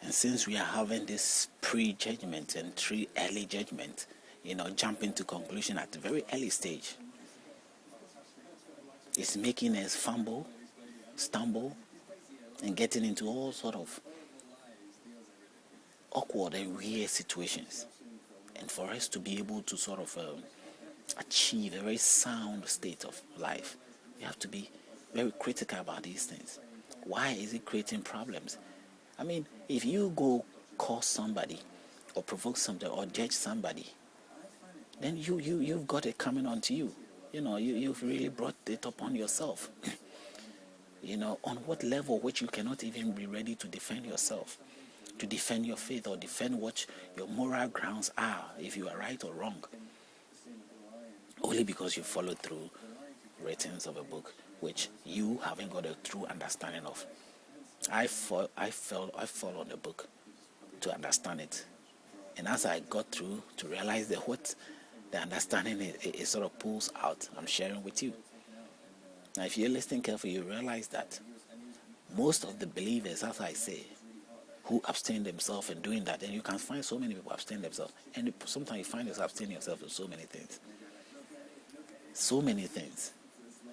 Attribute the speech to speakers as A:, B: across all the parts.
A: And since we are having this pre-judgment and early judgment, jumping to conclusion at a very early stage, it's making us fumble, stumble, and getting into all sort of awkward and weird situations. And for us to be able to sort of achieve a very sound state of life, we have to be very critical about these things. Why is it creating problems? I mean, if you go cause somebody or provoke somebody or judge somebody, then you've got it coming onto you. You've really brought it upon yourself. On what level which you cannot even be ready to defend yourself, to defend your faith or defend what your moral grounds are, if you are right or wrong, only because you followed through writings of a book which you haven't got a true understanding of. I fell on the book to understand it, and as I got through to realize that what the understanding it sort of pulls out, I'm sharing with you. Now, if you're listening carefully, you realize that most of the believers, as I say, who abstain themselves from doing that, and you can find so many people abstain themselves, and sometimes you find yourself abstaining yourself from so many things,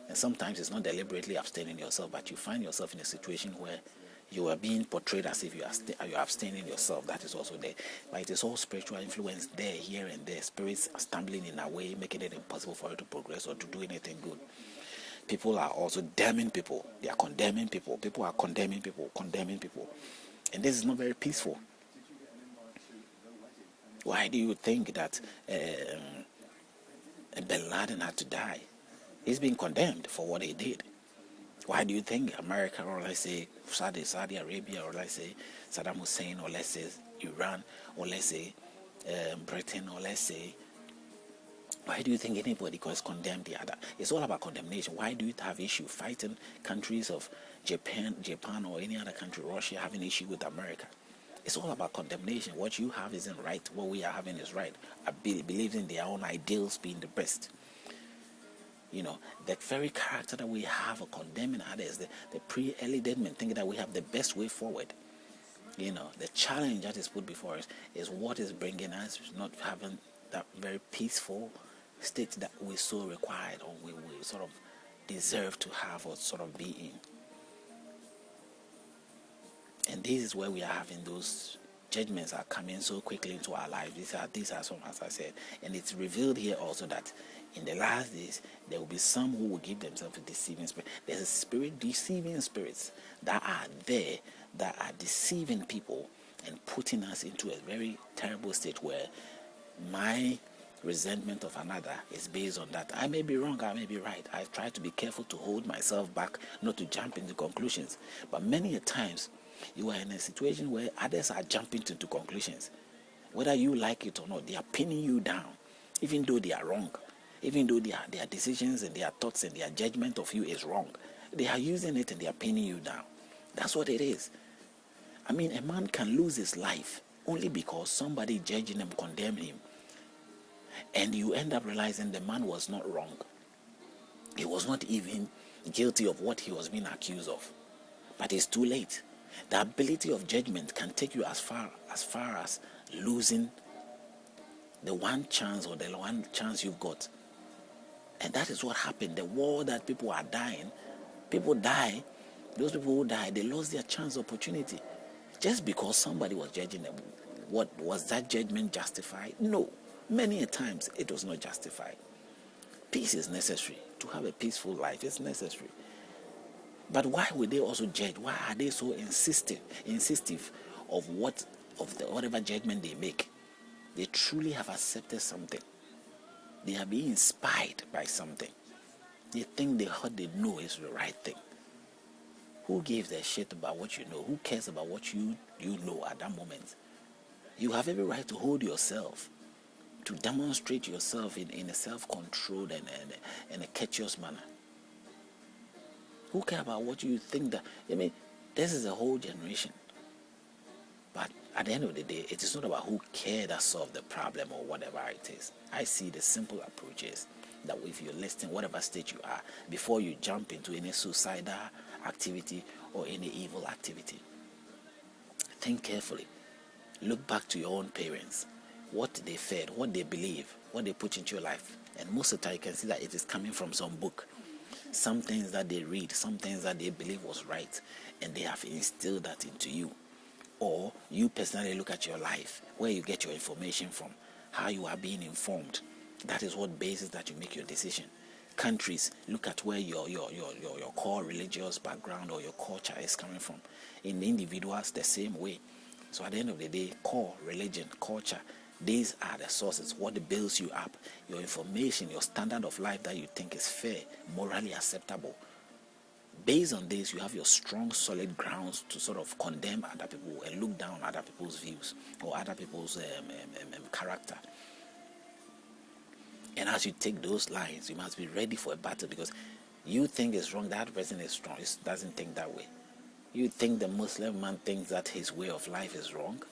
A: and sometimes it's not deliberately abstaining yourself, but you find yourself in a situation where you are being portrayed as if you are abstaining yourself. That is also there, but it is all spiritual influence there, here and there. Spirits are stumbling in a way, making it impossible for you to progress or to do anything good. People are also damning people. They are condemning people. People are condemning people. And this is not very peaceful. Why do you think that Bin Laden had to die? He's being condemned for what he did. Why do you think America, or let's say Saudi Arabia, or let's say Saddam Hussein, or let's say Iran, or let's say Britain, or let's say, why do you think anybody has condemned the other? It's all about condemnation. Why do you have issue fighting countries of Japan or any other country, Russia, having issue with America? It's all about condemnation. What you have isn't right. What we are having is right. I believe in their own ideals being the best. That very character that we have of condemning others, the pre-early judgment, thinking that we have the best way forward. The challenge that is put before us is what is bringing us not having that very peaceful state that we so required, or we sort of deserve to have, or sort of be in. And this is where we are having those judgments are coming so quickly into our lives. These are some, as I said, and it's revealed here also that in the last days there will be some who will give themselves a deceiving spirit. There's a spirit, deceiving spirits that are there, that are deceiving people and putting us into a very terrible state where my resentment of another is based on that. I may be wrong, I may be right. I've tried to be careful to hold myself back, not to jump into conclusions. But many a times, you are in a situation where others are jumping into conclusions. Whether you like it or not, they are pinning you down, even though they are wrong. Even though their decisions and their thoughts and their judgment of you is wrong. They are using it and they are pinning you down. That's what it is. I mean, a man can lose his life only because somebody judging him, condemned him. And you end up realizing the man was not wrong. He was not even guilty of what he was being accused of. But it's too late. The ability of judgment can take you as far as losing the one chance you've got. And that is what happened. The war that people are dying, people die. Those people who die, they lost their chance, opportunity, just because somebody was judging them. What was that judgment justified? No. Many a times it was not justified. Peace is necessary. To have a peaceful life is necessary. But why would they also judge? Why are they so insistive of whatever judgment they make? They truly have accepted something. They are being inspired by something. They think what they know is the right thing. Who gives a shit about what you know? Who cares about what you know at that moment? You have every right to hold yourself, to demonstrate yourself in a self-controlled and a courteous manner. Who cares about what you think that? I mean, this is a whole generation. But at the end of the day, it is not about who cares that solve the problem or whatever it is. I see the simple approaches that if you're listening, whatever state you are, before you jump into any suicidal activity or any evil activity, Think carefully. Look back to your own parents, what they fed, what they believe, what they put into your life. And most of the time you can see that it is coming from some book. Some things that they read, some things that they believe was right, and they have instilled that into you. Or you personally look at your life, where you get your information from, how you are being informed. That is what basis that you make your decision. Countries, look at where your core religious background or your culture is coming from. In the individuals, the same way. So at the end of the day, core, religion, culture, these are the sources, what builds you up. Your information, your standard of life that you think is fair, morally acceptable. Based on this, you have your strong, solid grounds to sort of condemn other people and look down on other people's views or other people's character. And as you take those lines, you must be ready for a battle, because you think it's wrong, that person is strong. It doesn't think that way. You think the Muslim man thinks that his way of life is wrong?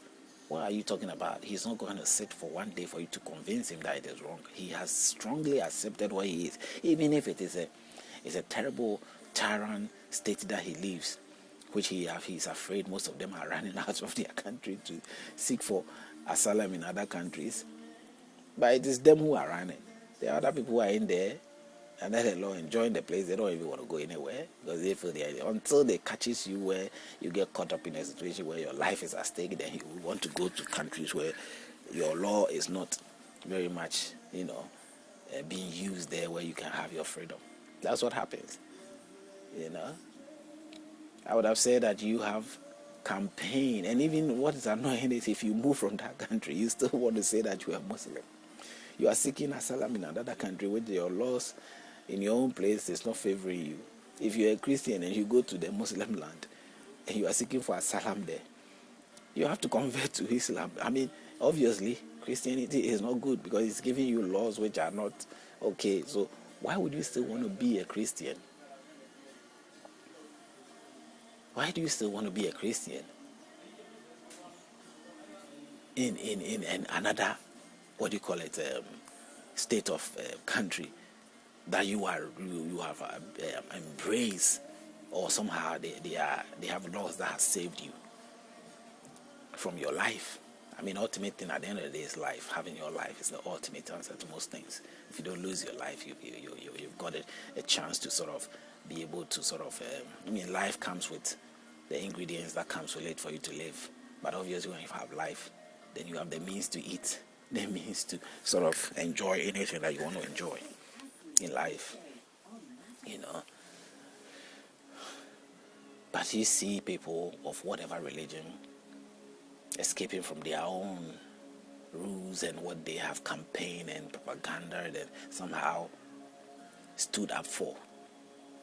A: What are you talking about? He's not going to sit for one day for you to convince him that it is wrong. He has strongly accepted what he is, even if it is a terrible tyrant state that he lives, which he's afraid most of them are running out of their country to seek for asylum in other countries. But it is them who are running. There are other people who are in there, and let alone enjoying the place. They don't even want to go anywhere, because they feel until they catches you where you get caught up in a situation where your life is at stake, then you want to go to countries where your law is not very much, being used there, where you can have your freedom. That's what happens. I would have said that you have campaign, and even what is annoying is if you move from that country, you still want to say that you are Muslim. You are seeking asylum in another country with your laws in your own place is not favoring you. If you're a Christian and you go to the Muslim land and you are seeking for asylum there, you have to convert to Islam. I mean, obviously, Christianity is not good because it's giving you laws which are not okay. So why would you still want to be a Christian? Why do you still want to be a Christian in another, what do you call it, state of country that you have embraced, or somehow they have laws that have saved you from your life? I mean, ultimate thing at the end of the day is life. Having your life is the ultimate answer to most things. If you don't lose your life, you've got a chance to sort of be able to sort of, life comes with the ingredients that comes with it for you to live. But obviously when you have life, then you have the means to eat, the means to sort of enjoy anything that you want to enjoy in life, But you see people of whatever religion escaping from their own rules and what they have campaigned and propaganda that somehow stood up for,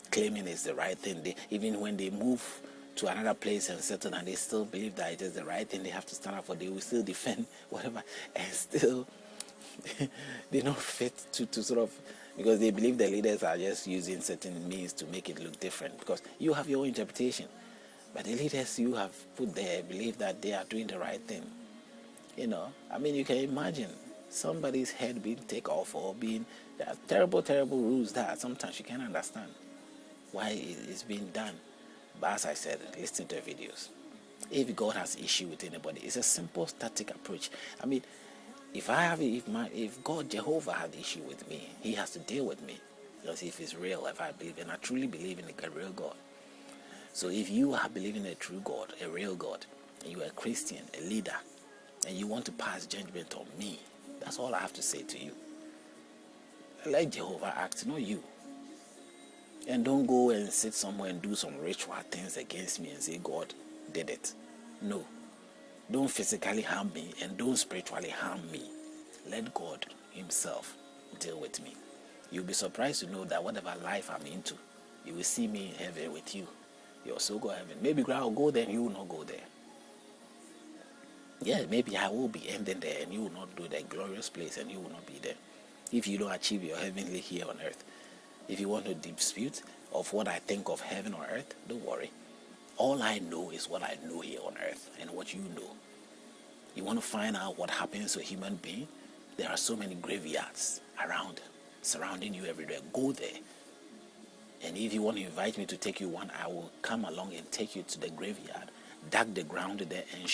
A: claiming it's the right thing. Even when they move to another place and settle, and they still believe that it is the right thing they have to stand up for, they will still defend whatever, and still they don't fit to sort of, because they believe the leaders are just using certain means to make it look different, because you have your own interpretation, but the leaders you have put there believe that they are doing the right thing. You can imagine somebody's head being taken off, or there are terrible rules that sometimes you can't understand why it's being done. But as I said, listen to the videos. If God has issue with anybody, it's a simple static approach. If God Jehovah had issue with me, he has to deal with me, because if it's real, if I believe, and I truly believe in a real God. So if you are believing in a true God, a real God, and you are a Christian, a leader, and you want to pass judgment on me, that's all I have to say to you. Let Jehovah act, not you. And don't go and sit somewhere and do some ritual things against me and say God did it. No. Don't physically harm me, and don't spiritually harm me. Let God himself deal with me. You'll be surprised to know that whatever life I'm into, you will see me in heaven with you. You'll also go heaven. Maybe I'll go there and you will not go there. Yeah, maybe I will be ending there and you will not do that glorious place, and you will not be there. If you don't achieve your heavenly here on earth. If you want to dispute of what I think of heaven or earth, don't worry. All I know is what I know here on earth and what you know. You want to find out what happens to a human being? There are so many graveyards around, surrounding you everywhere. Go there. And if you want to invite me to take you one, I will come along and take you to the graveyard, dug the ground there, and